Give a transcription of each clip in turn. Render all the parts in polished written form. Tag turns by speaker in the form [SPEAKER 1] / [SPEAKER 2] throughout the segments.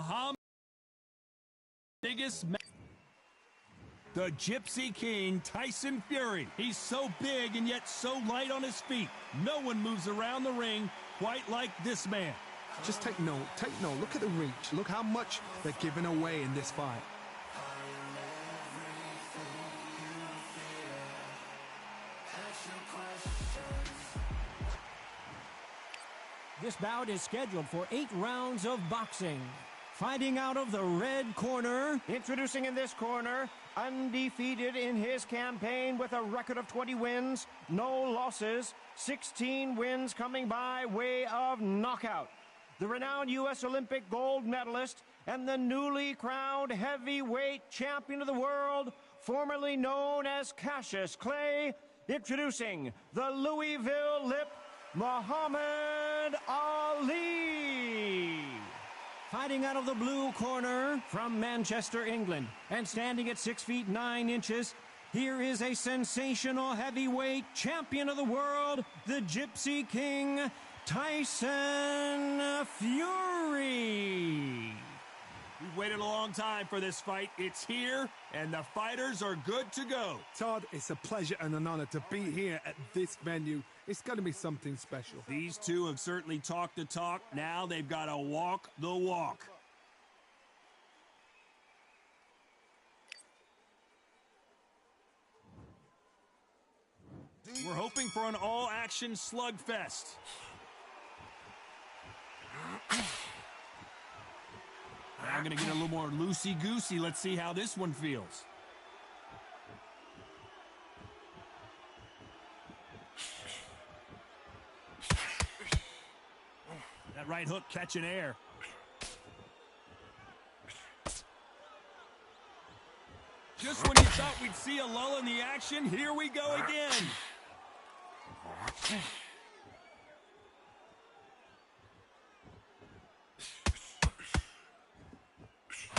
[SPEAKER 1] Muhammad biggest the Gypsy King, Tyson Fury. He's so big and yet so light on his feet. No one moves around the ring quite like this man.
[SPEAKER 2] Just take note. Look at the reach. Look how much they're giving away in this fight.
[SPEAKER 3] This bout is scheduled for 8 rounds of boxing. Fighting out of the red corner.
[SPEAKER 4] Introducing in this corner, undefeated in his campaign with a record of 20 wins, no losses, 16 wins coming by way of knockout. The renowned U.S. Olympic gold medalist and the newly crowned heavyweight champion of the world, formerly known as Cassius Clay, introducing the Louisville Lip, Muhammad Ali.
[SPEAKER 3] Fighting out of the blue corner from Manchester, England, and standing at 6 feet 9 inches, here is a sensational heavyweight champion of the world, the Gypsy King, Tyson Fury.
[SPEAKER 1] We've waited a long time for this fight. It's here, and the fighters are good to go.
[SPEAKER 2] Todd, it's a pleasure and an honor to be here at this venue. It's going to be something special.
[SPEAKER 1] These two have certainly talked the talk. Now they've got to walk the walk. We're hoping for an all-action slugfest. Now I'm going to get a little more loosey-goosey. Let's see how this one feels. That right hook catching air. Just when you thought we'd see a lull in the action, here we go again.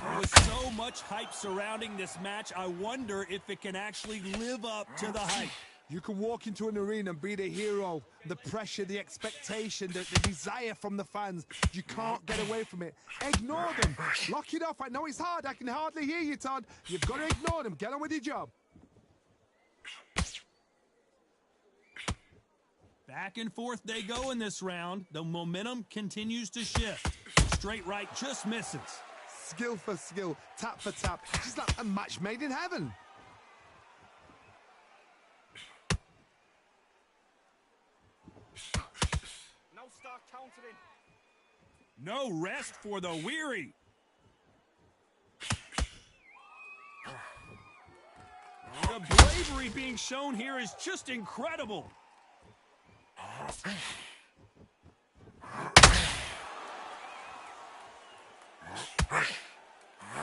[SPEAKER 1] There was so much hype surrounding this match, I wonder if it can actually live up to the hype.
[SPEAKER 2] You can walk into an arena and be the hero. The pressure, the expectation, the desire from the fans. You can't get away from it. Ignore them. Lock it off. I know it's hard. I can hardly hear you, Todd. You've got to ignore them. Get on with your job.
[SPEAKER 1] Back and forth they go in this round. The momentum continues to shift. Straight right just misses.
[SPEAKER 2] Skill for skill, tap for tap. Just like a match made in heaven.
[SPEAKER 4] Now start countering.
[SPEAKER 1] No rest for the weary. The bravery being shown here is just incredible.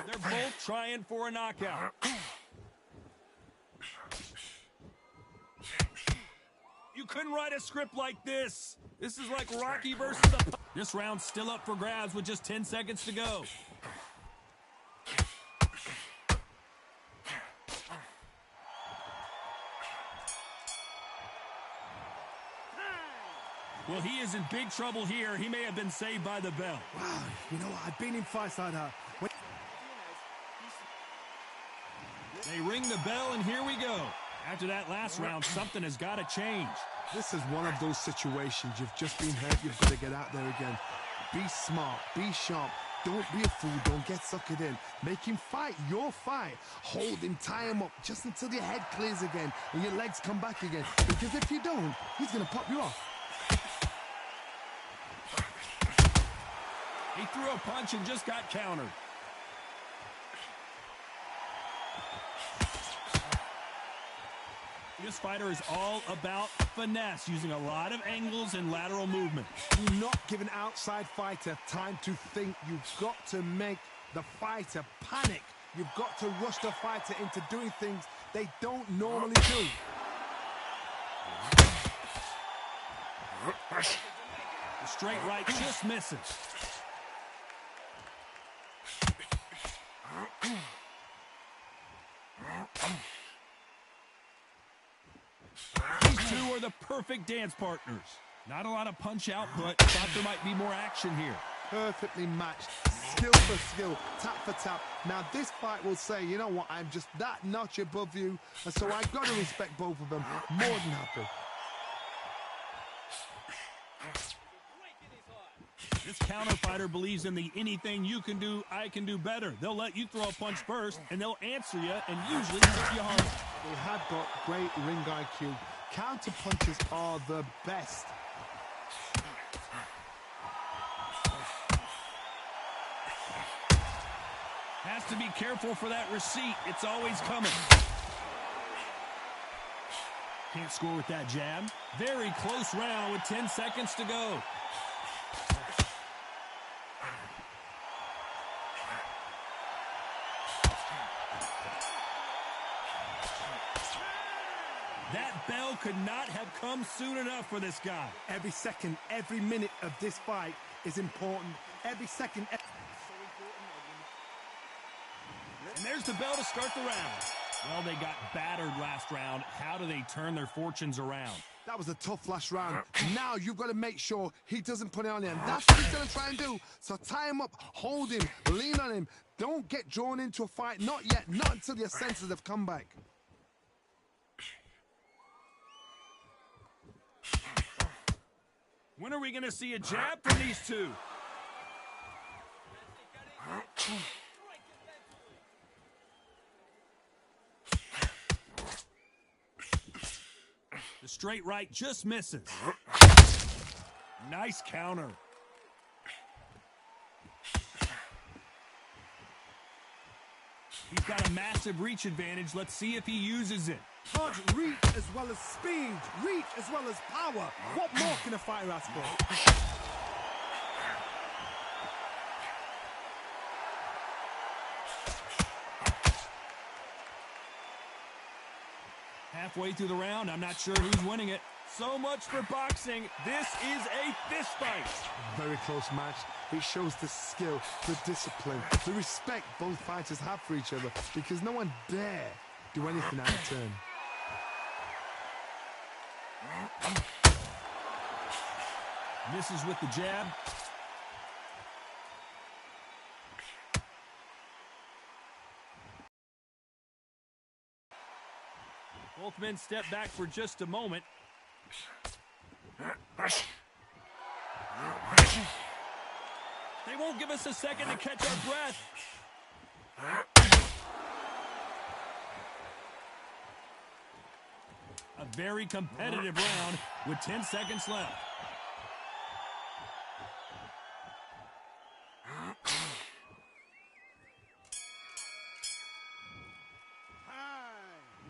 [SPEAKER 1] They're both trying for a knockout. You couldn't write a script like this. This is like Rocky versus the... This round's still up for grabs with just 10 seconds to go. Well, he is in big trouble here. He may have been saved by the bell.
[SPEAKER 2] Wow, you know what? I've been in fights like that.
[SPEAKER 1] They ring the bell, and here we go. After that last round, something has got to change.
[SPEAKER 2] This is one of those situations. You've just been hurt. You've got to get out there again. Be smart. Be sharp. Don't be a fool. Don't get suckered in. Make him fight your fight. Hold him, tie him up just until your head clears again and your legs come back again. Because if you don't, he's going to pop you off.
[SPEAKER 1] He threw a punch and just got countered. This fighter is all about finesse, using a lot of angles and lateral movement.
[SPEAKER 2] Do not give an outside fighter time to think. You've got to make the fighter panic. You've got to rush the fighter into doing things they don't normally do.
[SPEAKER 1] The straight right just misses. These two are the perfect dance partners. Not a lot of punch output. Thought there might be more action here.
[SPEAKER 2] Perfectly matched. skill for skill, tap for tap. Now this fight will say, you know what, I'm just that notch above you, and so I've got to respect both of them. More than happy.
[SPEAKER 1] This counter fighter believes in the anything you can do, I can do better. They'll let you throw a punch first, and they'll answer you and usually hit you hard.
[SPEAKER 2] They have got great ring IQ. Counter punches are the best.
[SPEAKER 1] Has to be careful for that receipt. It's always coming. Can't score with that jab. Very close round with 10 seconds to go. That bell could not have come soon enough for this guy.
[SPEAKER 2] Every second, every minute of this fight is important. Every second.
[SPEAKER 1] And there's the bell to start the round. Well, they got battered last round. How do they turn their fortunes around?
[SPEAKER 2] That was a tough last round. Now you've got to make sure he doesn't put it on you. And that's what he's going to try and do. So tie him up, hold him, lean on him. Don't get drawn into a fight. Not yet. Not until your senses have come back.
[SPEAKER 1] When are we going to see a jab from these two? The straight right just misses. Nice counter. He's got a massive reach advantage. Let's see if he uses it.
[SPEAKER 2] Punch, reach as well as speed, reach as well as power. What more can a fighter ask for?
[SPEAKER 1] Halfway through the round, I'm not sure who's winning it. So much for boxing. This is a fist fight.
[SPEAKER 2] Very close match. It shows the skill, the discipline, the respect both fighters have for each other, because no one dare do anything out of turn.
[SPEAKER 1] Misses with the jab. Both men step back for just a moment. They won't give us a second to catch our breath. A very competitive round with 10 seconds left.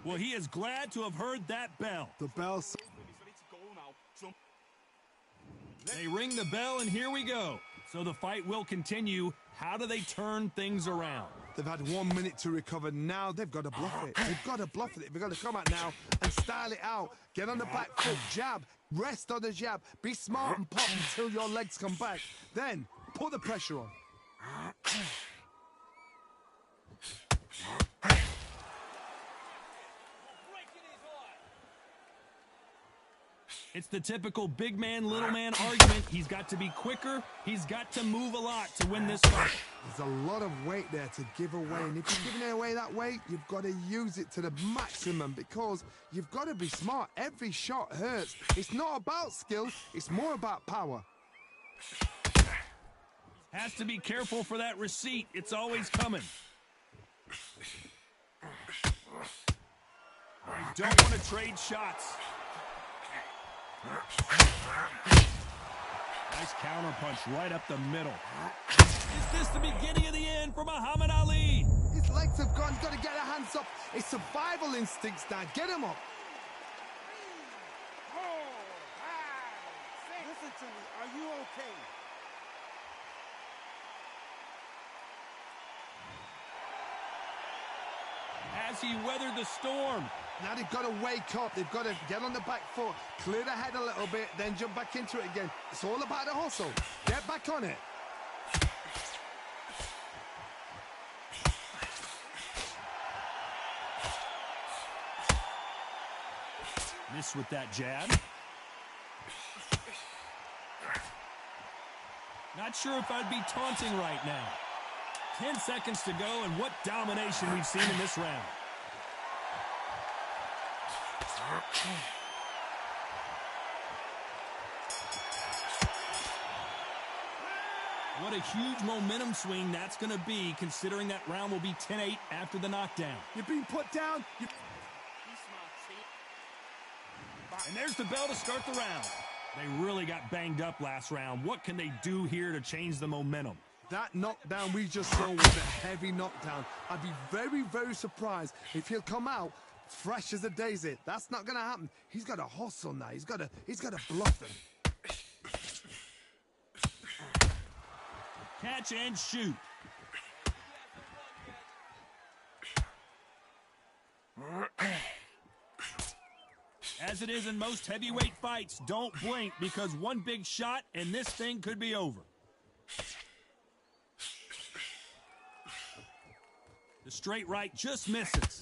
[SPEAKER 1] Well, he is glad to have heard that bell.
[SPEAKER 2] The bell.
[SPEAKER 1] They ring the bell, and here we go. So the fight will continue. How do they turn things around?
[SPEAKER 2] They've had 1 minute to recover. Now they've got to bluff it. They've got to bluff it. They've got to come out now and style it out. Get on the back foot, jab, rest on the jab. Be smart and pop until your legs come back. Then put the pressure on.
[SPEAKER 1] It's the typical big man, little man argument. He's got to be quicker. He's got to move a lot to win this fight.
[SPEAKER 2] There's a lot of weight there to give away. And if you're giving away that weight, you've got to use it to the maximum, because you've got to be smart. Every shot hurts. It's not about skill. It's more about power.
[SPEAKER 1] Has to be careful for that receipt. It's always coming. I don't want to trade shots. Nice counter punch right up the middle. Is this the beginning of the end for Muhammad Ali?
[SPEAKER 2] His legs have gone. He's got to get their hands up. It's survival instincts now. Get him up.
[SPEAKER 5] 4, 5, 6. Listen to me. Are you okay?
[SPEAKER 1] Has he weathered the storm?
[SPEAKER 2] Now they've got to wake up. They've got to get on the back foot, clear the head a little bit, then jump back into it again. It's all about the hustle. Get back on it.
[SPEAKER 1] Miss with that jab. Not sure if I'd be taunting right now. 10 seconds to go, and what domination we've seen in this round. What a huge momentum swing that's going to be, considering that round will be 10-8 after the knockdown.
[SPEAKER 2] You're being put down.
[SPEAKER 1] And there's the bell to start the round. They really got banged up last round. What can they do here to change the momentum?
[SPEAKER 2] That knockdown we just saw was a heavy knockdown. I'd be very, very surprised if he'll come out fresh as a daisy. That's not going to happen. He's got to hustle now. He's got to bluff him.
[SPEAKER 1] Catch and shoot. As it is in most heavyweight fights, don't blink, because one big shot and this thing could be over. The straight right just misses.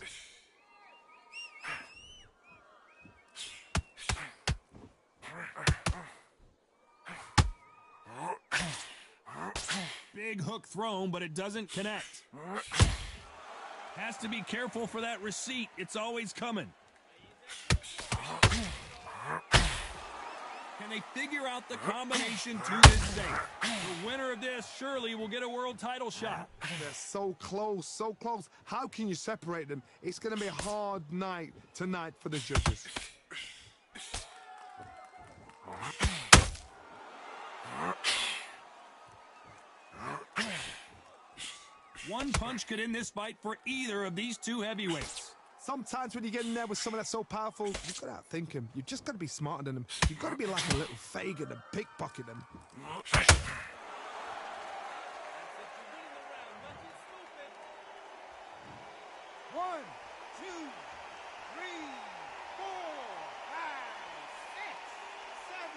[SPEAKER 1] Big hook thrown, but it doesn't connect. Has to be careful for that receipt. It's always coming. Can they figure out the combination to this day? The winner of this surely will get a world title shot.
[SPEAKER 2] They're so close, so close. How can you separate them? It's going to be a hard night tonight for the judges.
[SPEAKER 1] One punch could end this fight for either of these two heavyweights.
[SPEAKER 2] Sometimes when you get in there with someone that's so powerful, you've got to outthink him. You've just got to be smarter than him. You've got to be like a little Fagin and pickpocket him.
[SPEAKER 5] One, two, three, 4, 5, 6, 7,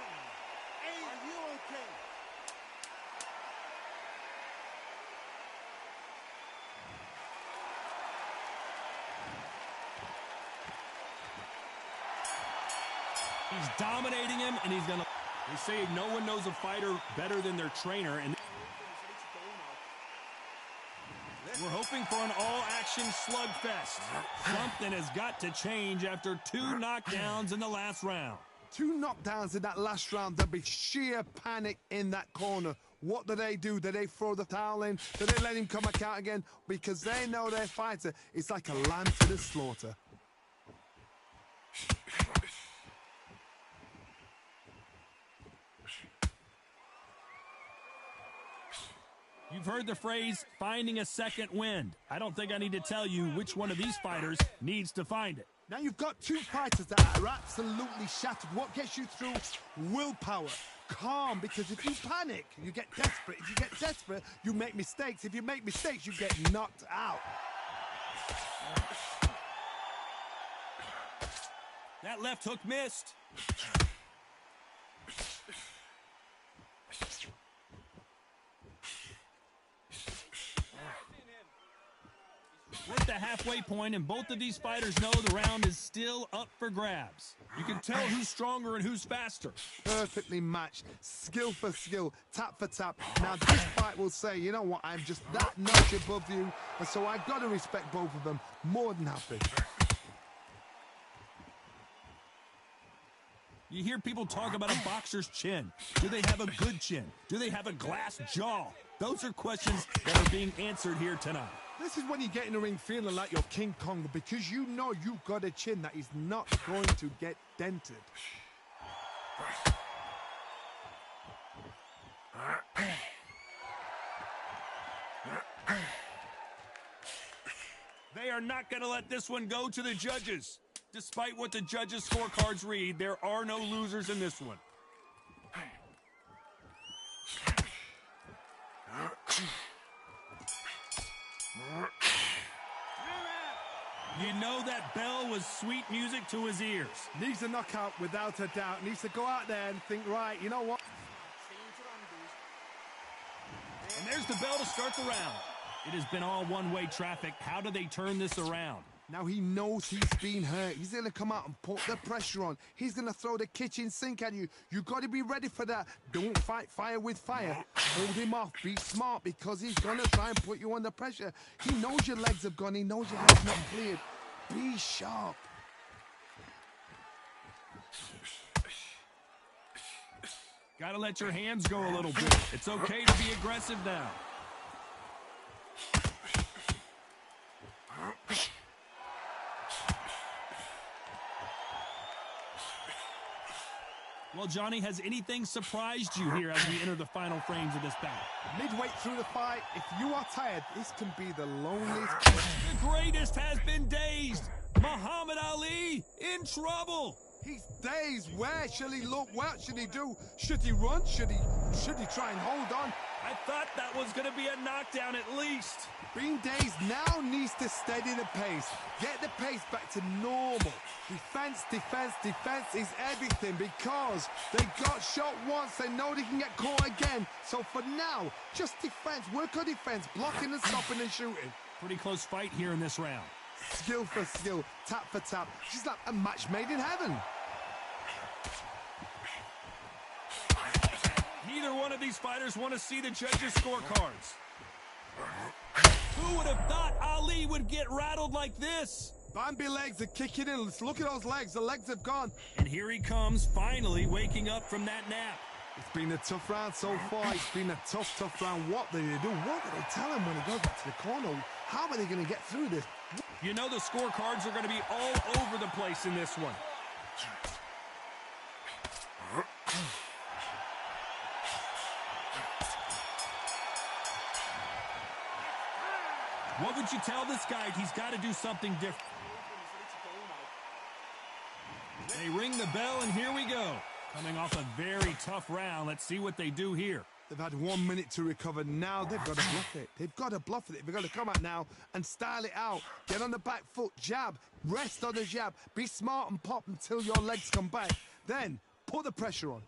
[SPEAKER 5] 8. Are you okay?
[SPEAKER 1] He's dominating him, and he's gonna. They say no one knows a fighter better than their trainer, and we're hoping for an all-action slugfest. Something has got to change after 2 knockdowns in the last round.
[SPEAKER 2] 2 knockdowns in that last round. There'll be sheer panic in that corner. What do? Do they throw the towel in? Do they let him come back out again? Because they know their fighter is like a lamb to the slaughter.
[SPEAKER 1] You've heard the phrase, finding a second wind. I don't think I need to tell you which one of these fighters needs to find it.
[SPEAKER 2] Now you've got 2 fighters that are absolutely shattered. What gets you through? Willpower. Calm, because if you panic, you get desperate. If you get desperate, you make mistakes. If you make mistakes, you get knocked out.
[SPEAKER 1] That left hook missed. We're at the halfway point, and both of these fighters know the round is still up for grabs. You can tell who's stronger and who's faster.
[SPEAKER 2] Perfectly matched, skill for skill, tap for tap. Now this fight will say, you know what, I'm just that notch above you, and so I've got to respect both of them. More than happy.
[SPEAKER 1] You hear people talk about a boxer's chin. Do they have a good chin? Do they have a glass jaw? Those are questions that are being answered here tonight.
[SPEAKER 2] This is when you get in the ring feeling like you're King Kong, because you know you've got a chin that is not going to get dented.
[SPEAKER 1] They are not going to let this one go to the judges. Despite what the judges' scorecards read, there are no losers in this one. You know that bell was sweet music to his ears.
[SPEAKER 2] Needs a knockout without a doubt. Needs to go out there and think, right, you know what?
[SPEAKER 1] And there's the bell to start the round. It has been all one-way traffic. How do they turn this around?
[SPEAKER 2] Now he knows he's been hurt. He's going to come out and put the pressure on. He's going to throw the kitchen sink at you. You got to be ready for that. Don't fight fire with fire. Hold him off. Be smart because he's going to try and put you under pressure. He knows your legs have gone. He knows your head's not cleared. Be sharp.
[SPEAKER 1] Gotta let your hands go a little bit. It's okay to be aggressive now. Well, Johnny, has anything surprised you here as we enter the final frames of this battle?
[SPEAKER 2] Midway through the fight, if you are tired, this can be the loneliest.
[SPEAKER 1] The greatest has been dazed. Muhammad Ali in trouble.
[SPEAKER 2] He's dazed. Where shall he look? What should he do? Should he run? Should he try and hold on?
[SPEAKER 1] I thought that was going to be a knockdown at least.
[SPEAKER 2] Being dazed now needs to steady the pace. Get the pace back to normal. Defense, defense, defense is everything because they got shot once. They know they can get caught again. So for now, just defense. Work on defense. Blocking and stopping and shooting.
[SPEAKER 1] Pretty close fight here in this round.
[SPEAKER 2] Skill for skill. Tap for tap. She's like a match made in heaven.
[SPEAKER 1] Neither one of these fighters want to see the judges' scorecards. Who would have thought Ali would get rattled like this?
[SPEAKER 2] Bambi legs are kicking in. Let's look at those legs. The legs have gone.
[SPEAKER 1] And here he comes, finally waking up from that nap.
[SPEAKER 2] It's been a tough round so far. It's been a tough round. What do they do? What do they tell him when he goes back to the corner? How are they going to get through this?
[SPEAKER 1] You know the scorecards are going to be all over the place in this one. What would you tell this guy? He's got to do something different. They ring the bell, and here we go. Coming off a very tough round. Let's see what they do here.
[SPEAKER 2] They've had 1 minute to recover. Now they've got to bluff it. They've got to bluff it. They've got to come out now and style it out. Get on the back foot, jab, rest on the jab. Be smart and pop until your legs come back. Then put the pressure on.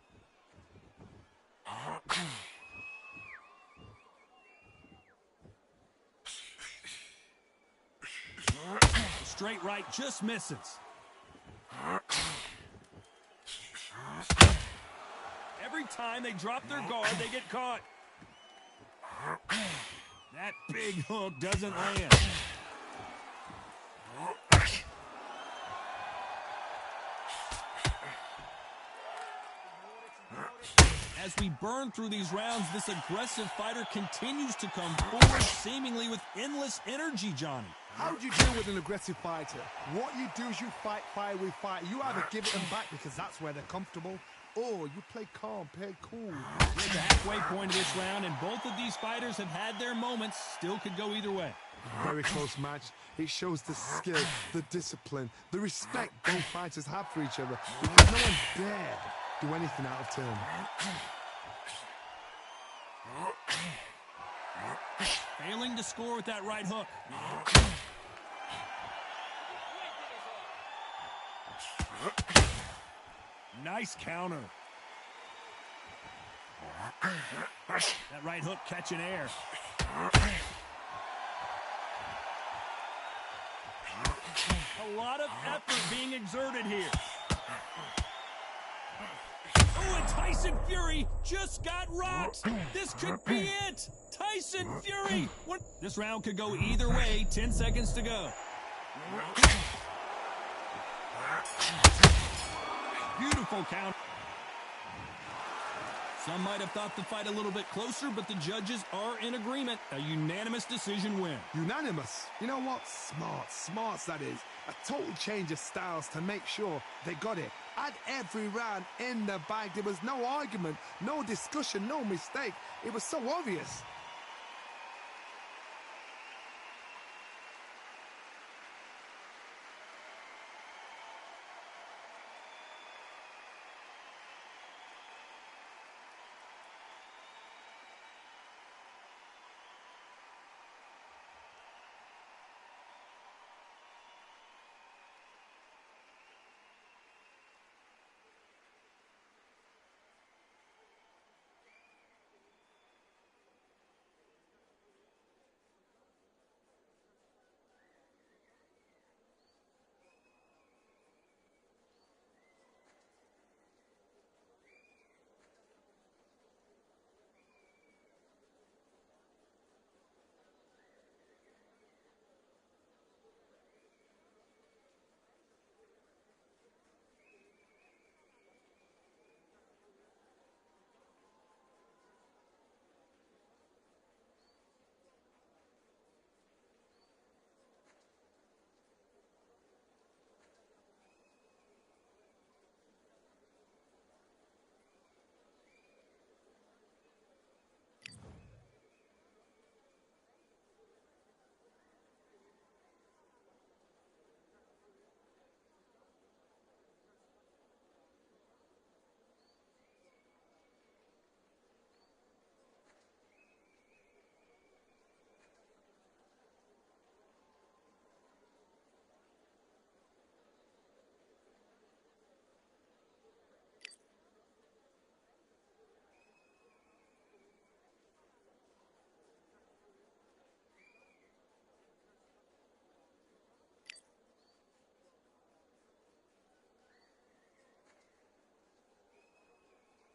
[SPEAKER 1] Straight right just misses. Every time they drop their guard, they get caught. That big hook doesn't land. As we burn through these rounds, this aggressive fighter continues to come forward, seemingly with endless energy, Johnny.
[SPEAKER 2] How do you deal with an aggressive fighter? What you do is you fight fire with fire. You either give it them back because that's where they're comfortable, or you play calm, play cool.
[SPEAKER 1] We're at the halfway point of this round, and both of these fighters have had their moments. Still could go either way.
[SPEAKER 2] Very close match. It shows the skill, the discipline, the respect both fighters have for each other. Because no one dare do anything out of turn.
[SPEAKER 1] Failing to score with that right hook. Nice counter. That right hook catching air. A lot of effort being exerted here. Oh, and Tyson Fury just got rocked. This could be it. Tyson Fury. This round could go either way. 10 seconds to go. Beautiful count. Some might have thought the fight a little bit closer, but the judges are in agreement. A unanimous decision win.
[SPEAKER 2] Unanimous. You know what? Smarts that is. A total change of styles to make sure they got it. Had every round in the bag. There was no argument, no discussion, no mistake. It was so obvious.